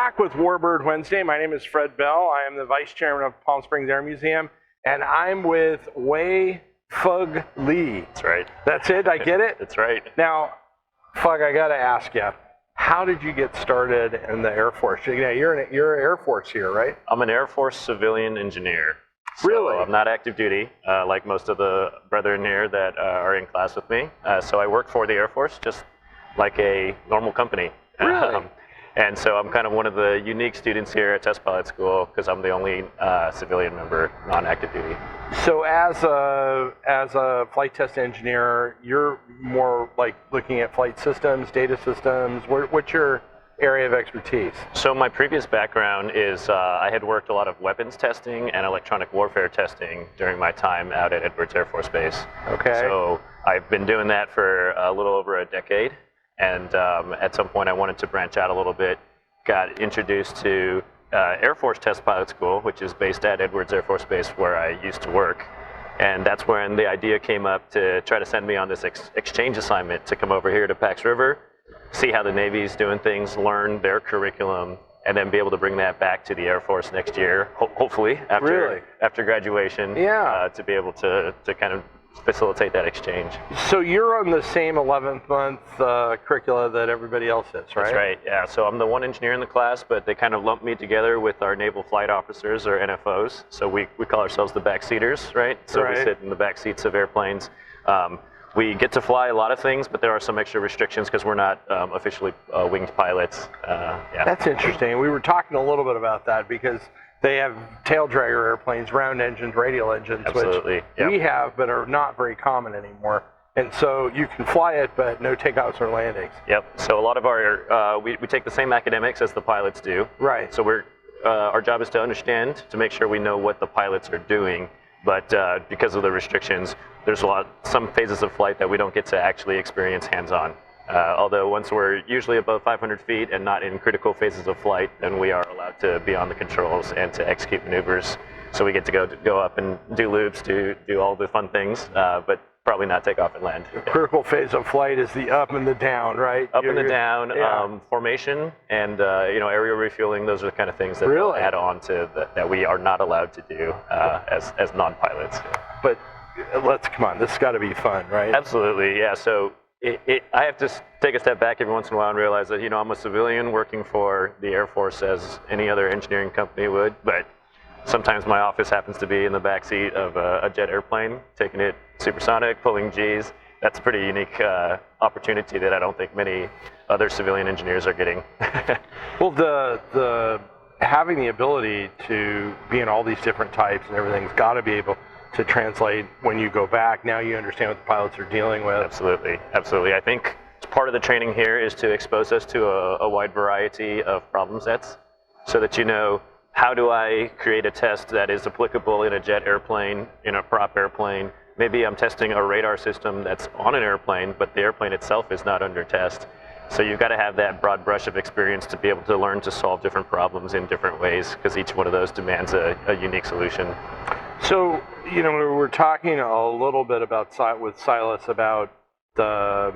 back with Warbird Wednesday. My name is Fred Bell. I am the Vice Chairman of Palm Springs Air Museum, and I'm with Wei Fug Lee. That's right. That's it? I get it? That's right. Now, Fug, I got to ask you, how did you get started in the Air Force? You're Air Force here, right? I'm an Air Force civilian engineer. So Really? I'm not active duty, like most of the brethren here that are in class with me. So I work for the Air Force, just like a normal company. Really? And so I'm kind of one of the unique students here at Test Pilot School because I'm the only civilian member, non-active duty. So as a flight test engineer, you're more like looking at flight systems, data systems. What's your area of expertise? So my previous background is I had worked a lot of weapons testing and electronic warfare testing during my time out at Edwards Air Force Base. Okay. So I've been doing that for a little over a decade. And at some point I wanted to branch out a little bit, got introduced to Air Force Test Pilot School, which is based at Edwards Air Force Base where I used to work. And that's when the idea came up to try to send me on this exchange assignment to come over here to Pax River, see how the Navy's doing things, learn their curriculum, and then be able to bring that back to the Air Force next year, hopefully, after graduation, Yeah. to be able to kind of facilitate that exchange. So you're on the same 11th month curricula that everybody else is, right? That's right, yeah. So I'm the one engineer in the class, but they kind of lump me together with our naval flight officers, or NFOs. So we call ourselves the backseaters, right? So Right. we sit in the back seats of airplanes. We get to fly a lot of things, but there are some extra restrictions because we're not officially winged pilots. Yeah. That's interesting. We were talking a little bit about that because they have tail dragger airplanes, round engines, radial engines, Absolutely. which Yep. we have but are not very common anymore. And so you can fly it, but no takeoffs or landings. Yep. So a lot of our, we take the same academics as the pilots do. Right. So our job is to understand, to make sure we know what the pilots are doing. But because of the restrictions, there's some phases of flight that we don't get to actually experience hands-on. Although once we're usually above 500 feet and not in critical phases of flight, then we are allowed to be on the controls and to execute maneuvers. So we get to go up and do loops, do all the fun things, but probably not take off and land. Critical phase of flight is the up and the down, right? Up and the down, yeah. formation, and aerial refueling. Those are the kind of things that Really? we'll add on to that we are not allowed to do as non-pilots. But come on, this has got to be fun, right? Absolutely, yeah. So I have to take a step back every once in a while and realize that I'm a civilian working for the Air Force as any other engineering company would, but sometimes my office happens to be in the backseat of a jet airplane, taking it supersonic, pulling Gs. That's a pretty unique opportunity that I don't think many other civilian engineers are getting. Well, the having the ability to be in all these different types and everything's got to be able to translate when you go back. Now you understand what the pilots are dealing with. Absolutely, absolutely. I think part of the training here is to expose us to a wide variety of problem sets so that how do I create a test that is applicable in a jet airplane, in a prop airplane. Maybe I'm testing a radar system that's on an airplane, but the airplane itself is not under test. So you've got to have that broad brush of experience to be able to learn to solve different problems in different ways, because each one of those demands a unique solution. So, we were talking a little bit with Silas about the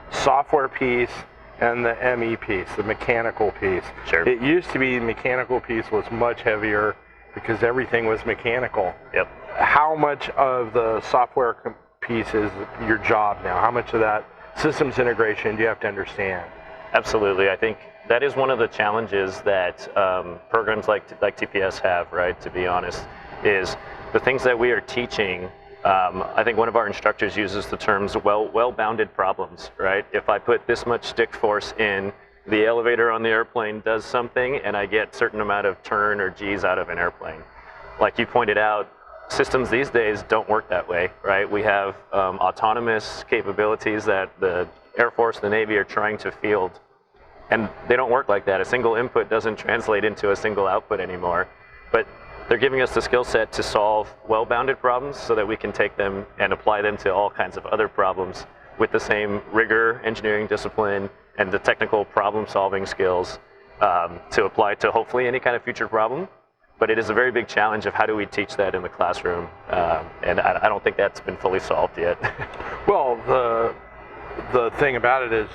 software piece and the ME piece, the mechanical piece. Sure. It used to be the mechanical piece was much heavier because everything was mechanical. Yep. How much of the software piece is your job now? How much of that systems integration do you have to understand? Absolutely. I think that is one of the challenges that programs like TPS have, right, to be honest, is the things that we are teaching. I think one of our instructors uses the terms well-bounded problems, right? If I put this much stick force in, the elevator on the airplane does something and I get a certain amount of turn or G's out of an airplane. Like you pointed out, systems these days don't work that way, right? We have autonomous capabilities that the Air Force, the Navy are trying to field, and they don't work like that. A single input doesn't translate into a single output anymore. But they're giving us the skill set to solve well-bounded problems so that we can take them and apply them to all kinds of other problems with the same rigor, engineering discipline, and the technical problem-solving skills to apply to hopefully any kind of future problem. But it is a very big challenge of how do we teach that in the classroom, and I don't think that's been fully solved yet. Well, the thing about it is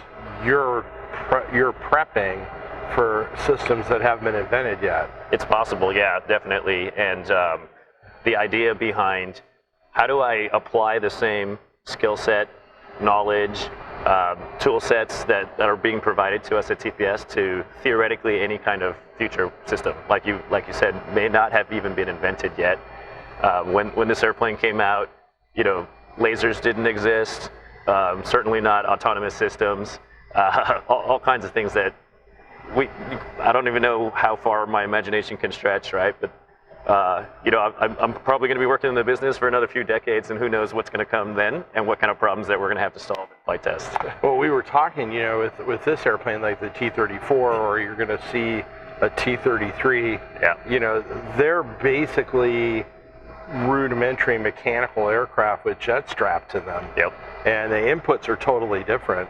you're prepping for systems that haven't been invented yet. It's possible, yeah, definitely. And the idea behind how do I apply the same skill set, knowledge, tool sets that are being provided to us at TPS to theoretically any kind of future system, like you said, may not have even been invented yet. When this airplane came out, lasers didn't exist, certainly not autonomous systems, all kinds of things that I don't even know how far my imagination can stretch, right? But I'm probably going to be working in the business for another few decades, and who knows what's going to come then, and what kind of problems that we're going to have to solve in flight test. Well, we were talking, with this airplane, like the T-34, or you're going to see a T-33. Yeah. They're basically rudimentary mechanical aircraft with jet strapped to them. Yep. And the inputs are totally different.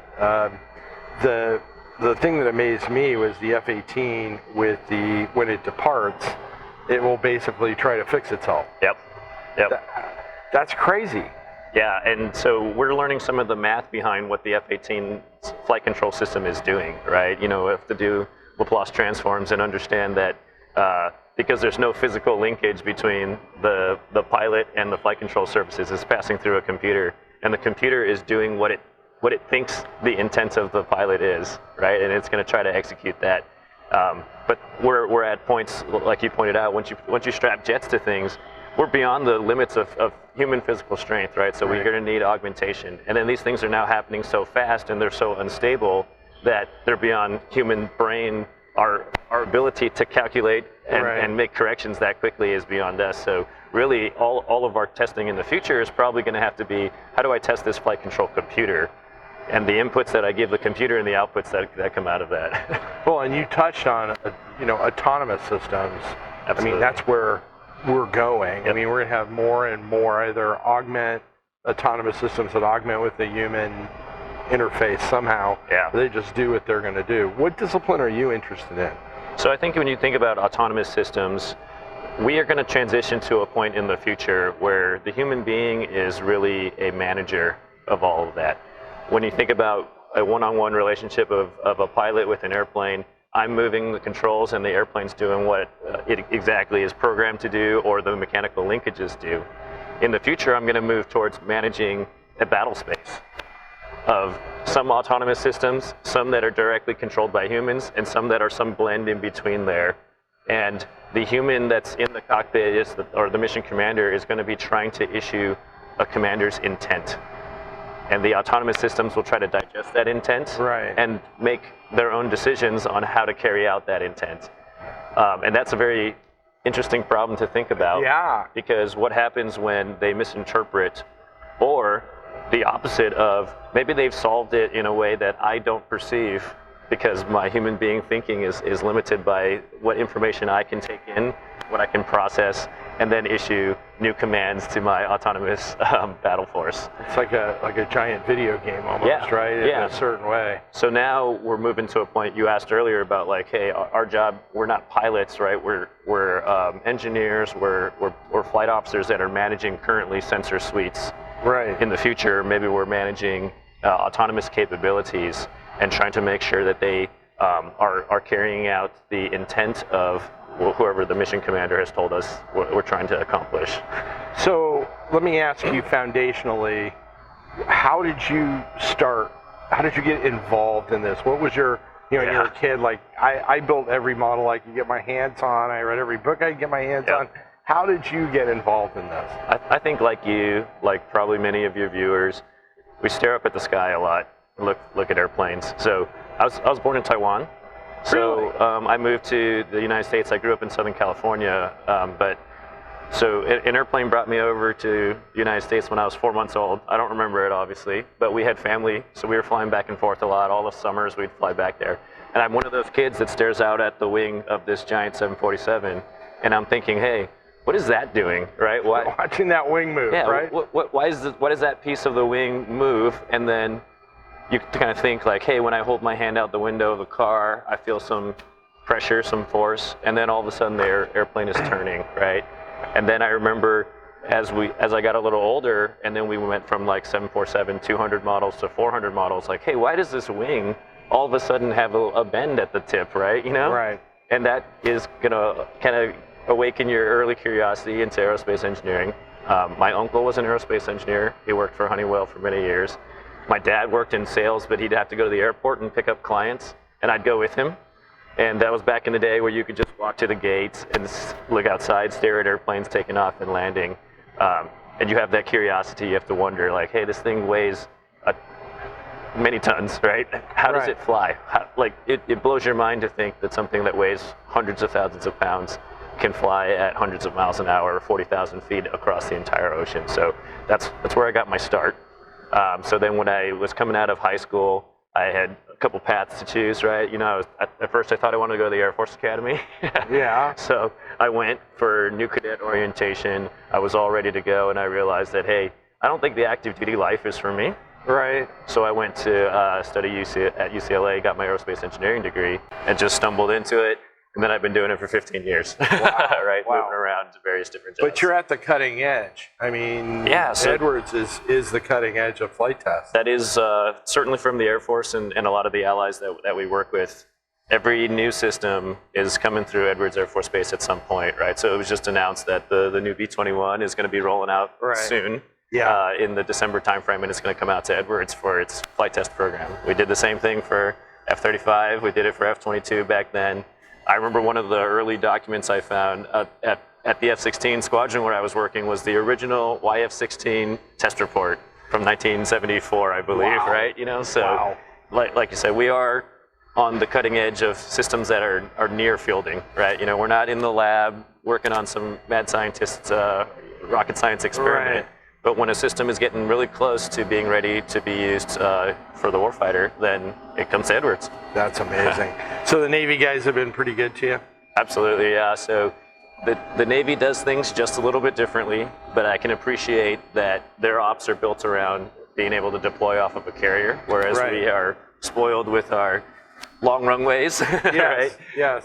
The thing that amazed me was the F-18 when it departs, it will basically try to fix itself. Yep. That's crazy. Yeah, and so we're learning some of the math behind what the F-18 flight control system is doing, right? We have to do Laplace transforms and understand that because there's no physical linkage between the pilot and the flight control surfaces, it's passing through a computer, and the computer is doing what it thinks the intent of the pilot is, right? And it's going to try to execute that. But we're at points, like you pointed out, once you strap jets to things, we're beyond the limits of human physical strength, right? So we're going to need augmentation. And then these things are now happening so fast and they're so unstable that they're beyond human brain. Our ability to calculate and make corrections that quickly is beyond us. So really, all of our testing in the future is probably going to have to be, how do I test this flight control computer? And the inputs that I give the computer and the outputs that come out of that. Well, and you touched on, autonomous systems. Absolutely. I mean, that's where we're going. Yep. I mean, we're going to have more and more either autonomous systems that augment with the human interface somehow. Yeah. They just do what they're going to do. What discipline are you interested in? So I think when you think about autonomous systems, we are going to transition to a point in the future where the human being is really a manager of all of that. When you think about a one-on-one relationship of a pilot with an airplane, I'm moving the controls and the airplane's doing what it exactly is programmed to do, or the mechanical linkages do. In the future, I'm going to move towards managing a battle space of some autonomous systems, some that are directly controlled by humans, and some that are some blend in between there. And the human that's in the cockpit or the mission commander is going to be trying to issue a commander's intent. And the autonomous systems will try to digest that intent and make their own decisions on how to carry out that intent. And that's a very interesting problem to think about. Yeah. Because what happens when they misinterpret, or the opposite of, maybe they've solved it in a way that I don't perceive because my human being thinking is limited by what information I can take in, what I can process, and then issue new commands to my autonomous battle force. It's like a giant video game almost, right? In a certain way. So now we're moving to a point you asked earlier about, like, hey, our job, we're not pilots, right? We're engineers, we're flight officers that are managing currently sensor suites. Right. In the future, maybe we're managing autonomous capabilities and trying to make sure that they are carrying out the intent of whoever the mission commander has told us we're trying to accomplish. So let me ask you foundationally, how did you start? How did you get involved in this? What was your, when you were a kid, like I built every model I could get my hands on. I read every book I could get my hands on. How did you get involved in this? I think like you, like probably many of your viewers, we stare up at the sky a lot, look at airplanes. So I was born in Taiwan. So I moved to the United States. I grew up in Southern California, so an airplane brought me over to the United States when I was 4 months old. I don't remember it, obviously, but we had family, so we were flying back and forth a lot. All the summers we'd fly back there. And I'm one of those kids that stares out at the wing of this giant 747, and I'm thinking, hey, what is that doing, right? Why? Watching that wing move, right? Why does that piece of the wing move? And then you kind of think like, hey, when I hold my hand out the window of a car, I feel some pressure, some force, and then all of a sudden the airplane is turning, right? And then I remember as I got a little older, and then we went from like 747 200 models to 400 models, like, hey, why does this wing all of a sudden have a bend at the tip, right? Right. And that is going to kind of awaken your early curiosity into aerospace engineering. My uncle was an aerospace engineer. He worked for Honeywell for many years. My dad worked in sales, but he'd have to go to the airport and pick up clients, and I'd go with him. And that was back in the day where you could just walk to the gates and look outside, stare at airplanes taking off and landing. And you have that curiosity. You have to wonder, like, hey, this thing weighs many tons, right? How does it fly? It blows your mind to think that something that weighs hundreds of thousands of pounds can fly at hundreds of miles an hour, 40,000 feet across the entire ocean. So that's where I got my start. So then when I was coming out of high school, I had a couple paths to choose, right? At first I thought I wanted to go to the Air Force Academy. Yeah. So I went for new cadet orientation. I was all ready to go, and I realized that, hey, I don't think the active duty life is for me. Right. So I went to study at UCLA, got my aerospace engineering degree, and just stumbled into it. And then I've been doing it for 15 years, right? Wow. Moving around to various different jobs. But you're at the cutting edge. I mean, Yeah, so- Edwards is the cutting edge of flight test. That is certainly from the Air Force and a lot of the allies that we work with. Every new system is coming through Edwards Air Force Base at some point, right? So it was just announced that the new B-21 is going to be rolling out soon. Yeah. In the December timeframe, and it's going to come out to Edwards for its flight test program. We did the same thing for F-35. We did it for F-22 back then. I remember one of the early documents I found at the F-16 squadron where I was working was the original YF-16 test report from 1974, I believe, right? So like you said, we are on the cutting edge of systems that are near fielding, right? We're not in the lab working on some mad scientist's rocket science experiment. Right. But when a system is getting really close to being ready to be used for the warfighter, then it comes to Edwards. That's amazing. So the Navy guys have been pretty good to you? Absolutely, yeah. So the Navy does things just a little bit differently, but I can appreciate that their ops are built around being able to deploy off of a carrier, whereas we are spoiled with our long runways, right? Yes.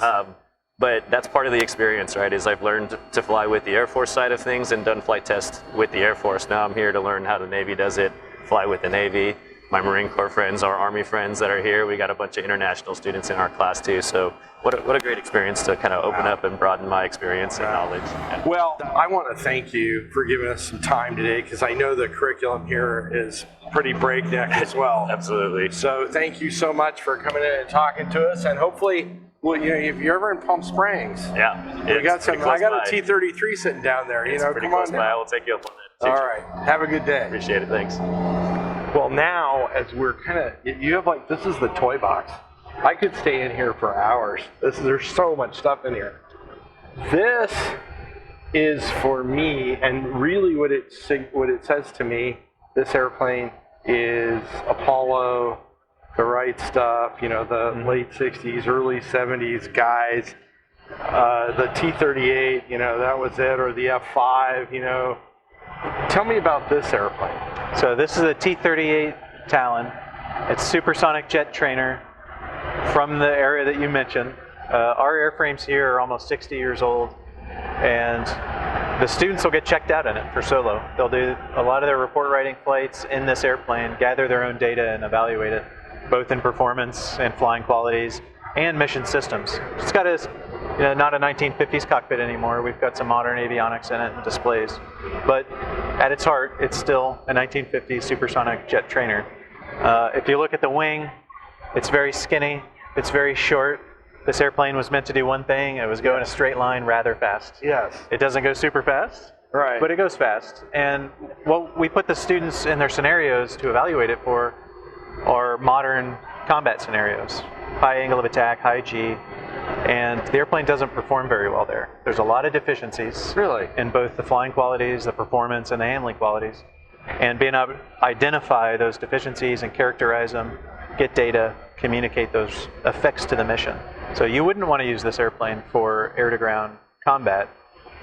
But that's part of the experience, right? Is I've learned to fly with the Air Force side of things and done flight tests with the Air Force. Now I'm here to learn how the Navy does it, fly with the Navy. My Marine Corps friends, our Army friends that are here, we got a bunch of international students in our class too. So what a great experience to kind of open up and broaden my experience and knowledge. Well, I want to thank you for giving us some time today, because I know the curriculum here is pretty breakneck as well. Absolutely. So thank you so much for coming in and talking to us, and hopefully, well, if you're ever in Palm Springs, Yeah, we got some. I got a T-38 sitting down there. It's pretty come on close by. down. I will take you up on it. All right. Have a good day. Appreciate it. Thanks. Well, now as we're kind of, you have this is the toy box. I could stay in here for hours. There's so much stuff in here. This is for me, and really what it says to me. This airplane is Apollo, the right stuff. The late '60s, early '70s guys. The T-38, that was it, or the F-5. Tell me about this airplane. So this is a T-38 Talon. It's supersonic jet trainer from the area that you mentioned. Our airframes here are almost 60 years old, and the students will get checked out in it for solo. They'll do a lot of their report writing flights in this airplane, gather their own data and evaluate it, both in performance and flying qualities and mission systems. It's got not a 1950s cockpit anymore. We've got some modern avionics in it and displays. But at its heart, it's still a 1950s supersonic jet trainer. If you look at the wing, it's very skinny. It's very short. This airplane was meant to do one thing. It was go in a straight line rather fast. Yes. It doesn't go super fast, Right. but it goes fast. And what we put the students in their scenarios to evaluate it for are modern combat scenarios. High angle of attack, high G, and the airplane doesn't perform very well there. There's a lot of deficiencies Really? in both the flying qualities, the performance, and the handling qualities. And being able to identify those deficiencies and characterize them, get data, communicate those effects to the mission. So you wouldn't want to use this airplane for air-to-ground combat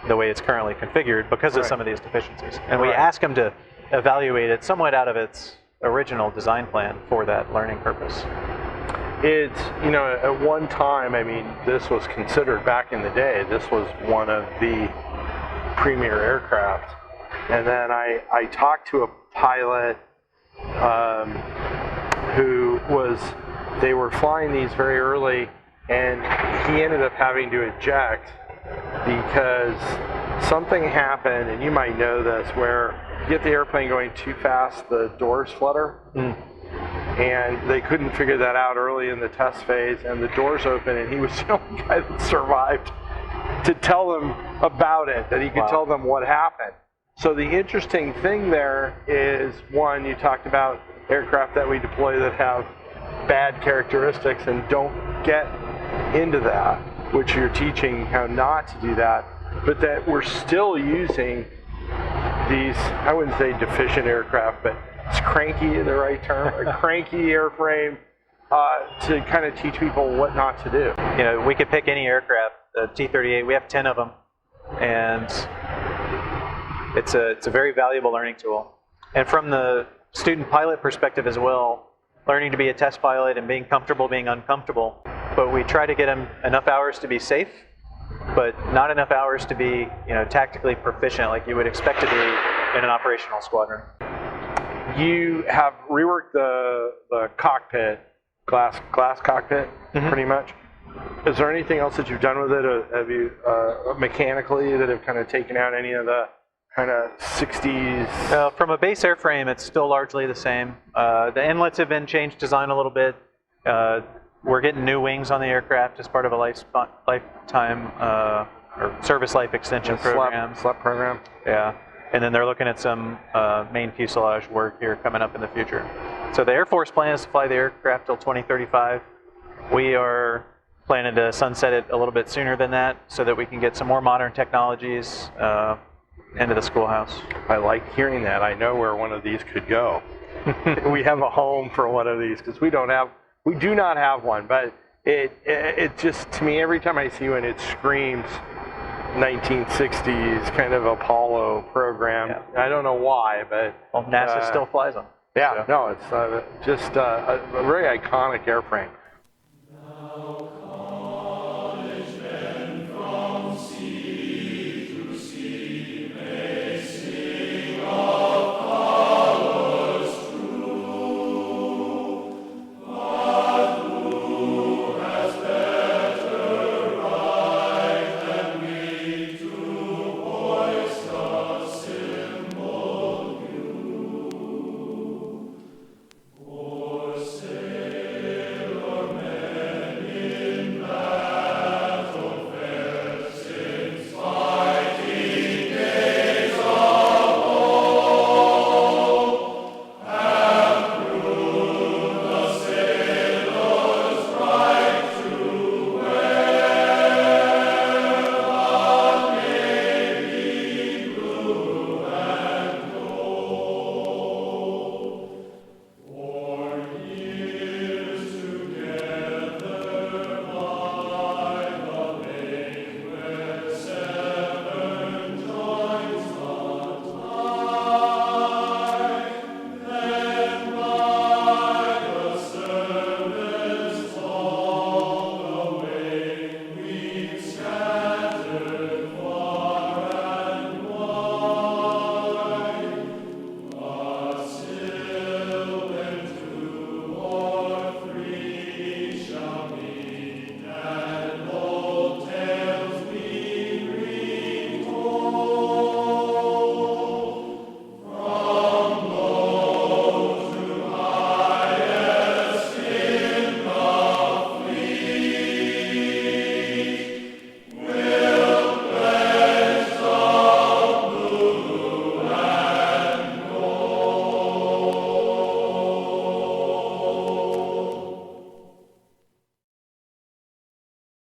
the way it's currently configured because of some of these deficiencies. And we ask them to evaluate it somewhat out of its original design plan for that learning purpose. It's, at one time, this was considered, back in the day, this was one of the premier aircraft. And then I talked to a pilot who was they were flying these very early, and he ended up having to eject because something happened, and you might know this, where you get the airplane going too fast, the doors flutter. And they couldn't figure that out early in the test phase, and the doors open, and he was the only guy that survived to tell them about it, that he could tell them what happened. So the interesting thing there is, one, you talked about aircraft that we deploy that have bad characteristics and don't get into that, which you're teaching how not to do that, but that we're still using these, I wouldn't say deficient aircraft, but is cranky the right term? A cranky airframe to kind of teach people what not to do. You know, we could pick any aircraft, the T-38, we have 10 of them, and it's a very valuable learning tool. And from the student pilot perspective as well, learning to be a test pilot and being comfortable being uncomfortable, but we try to get them enough hours to be safe, but not enough hours to be, you know, tactically proficient like you would expect to be in an operational squadron. You have reworked the cockpit, glass cockpit, pretty much. Is there anything else that you've done with it? Have you mechanically that have kind of taken out any of the kind of 60s? From a base airframe, it's still largely the same. The inlets have been changed design a little bit. We're getting new wings on the aircraft as part of a lifetime or service life extension program. SLEP program. Yeah. And then they're looking at some main fuselage work here coming up in the future. So the Air Force plan is to fly the aircraft till 2035. We are planning to sunset it a little bit sooner than that so that we can get some more modern technologies into the schoolhouse. I like hearing that. I know where one of these could go. We have a home for one of these because we do not have one, but it just, to me, every time I see one, it screams 1960s kind of Apollo program. Yeah. I don't know why, but NASA still flies them. Yeah, so. No, it's just a very iconic airframe.